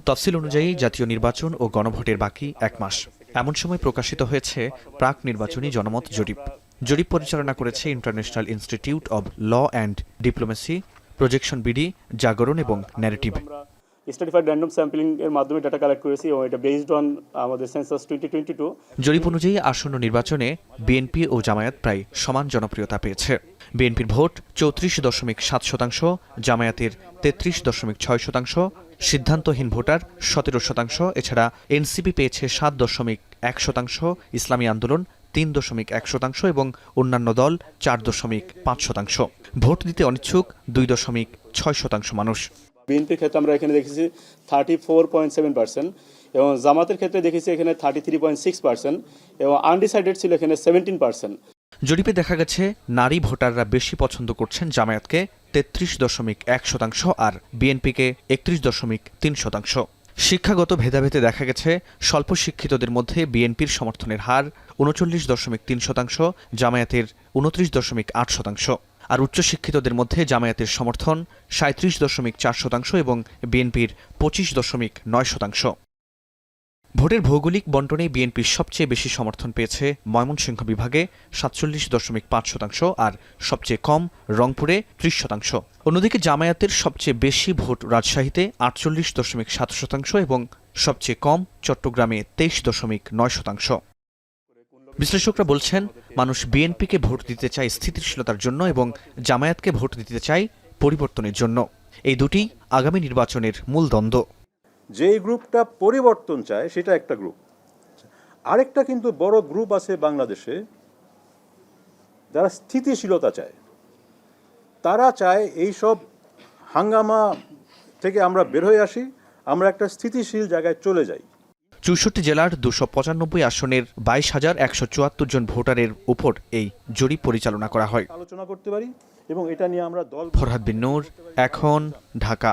তফসিল অনুযায়ী জাতীয় নির্বাচন ও গণভোটের বাকি 1 মাস। এমন সময় প্রকাশিত হয়েছে প্রাক নির্বাচনী জনমত জরিপ। জরিপ পরিচালনা করেছে International Institute of Law and Diplomacy, Projection BD, Jagoron এবং ন্যারেটিভ। স্ট্র্যাটিফাইড র্যান্ডম স্যাম্পলিং এর মাধ্যমে ডাটা কালেক্ট করেছি এবং এটা বেসড অন আমাদের সেন্সাস 2022। জরিপ অনুযায়ী আসন্ন নির্বাচনে বিএনপি ও জামায়াত প্রায় সমান জনপ্রিয়তা পেয়েছে। বিএনপির ভোট 34.7%, জামায়াতের 33.6%, সিদ্ধান্তহীন ভোটার 17%, এছাড়া এনসিপি পেয়েছে 7.1%, ইসলামী আন্দোলন 3.1% এবং অন্যান্য দল 4.5%। ভোট দিতে অনিচ্ছুক 2.6% মানুষ। বিএনপির ক্ষেত্রে আমরা এখানে দেখেছি 34.7% এবং জামাতের ক্ষেত্রে দেখেছি এখানে 33.6% এবং আনডিসাইডেড ছিল এখানে 17%। জরিপে দেখা গেছে নারী ভোটাররা বেশি পছন্দ করছেন জামায়াতকে 33.1% আর বিএনপিকে 31.3%। শিক্ষাগত ভেদাভেদে দেখা গেছে স্বল্প শিক্ষিতদের মধ্যে বিএনপির সমর্থনের হার 39.3%, জামায়াতের 29.8%। আর উচ্চশিক্ষিতদের মধ্যে জামায়াতের সমর্থন 37.4% এবং বিএনপির 25.9%। ভোটের ভৌগোলিক বণ্টনে বিএনপির সবচেয়ে বেশি সমর্থন পেয়েছে ময়মনসিংহ বিভাগে 47.5% আর সবচেয়ে কম রংপুরে 30%। অন্যদিকে জামায়াতের সবচেয়ে বেশি ভোট রাজশাহীতে 48.7% এবং সবচেয়ে কম চট্টগ্রামে 23.9%। বিশ্লেষকরা বলছেন, মানুষ বিএনপিকে ভোট দিতে চায় স্থিতিশীলতার জন্য এবং জামায়াতকে ভোট দিতে চায় পরিবর্তনের জন্য। এই দুটি আগামী নির্বাচনের মূল দ্বন্দ্ব। যেই গ্রুপটা পরিবর্তন চায় সেটা একটা গ্রুপ, আরেকটা কিন্তু বড় গ্রুপ আছে বাংলাদেশে যারা স্থিতিশীলতা চায়। তারা চায় এইসব হাঙ্গামা থেকে আমরা বের হয়ে আসি, আমরা একটা স্থিতিশীল জায়গায় চলে যাই। 64 জেলার 295 আসনের 22,174 জন ভোটারের উপর এই জরিপ পরিচালনা করা হয়। আলোচনা করতে পারি এবং এটা নিয়ে আমরা দল। ফরহাদ বিন নূর, এখন, ঢাকা।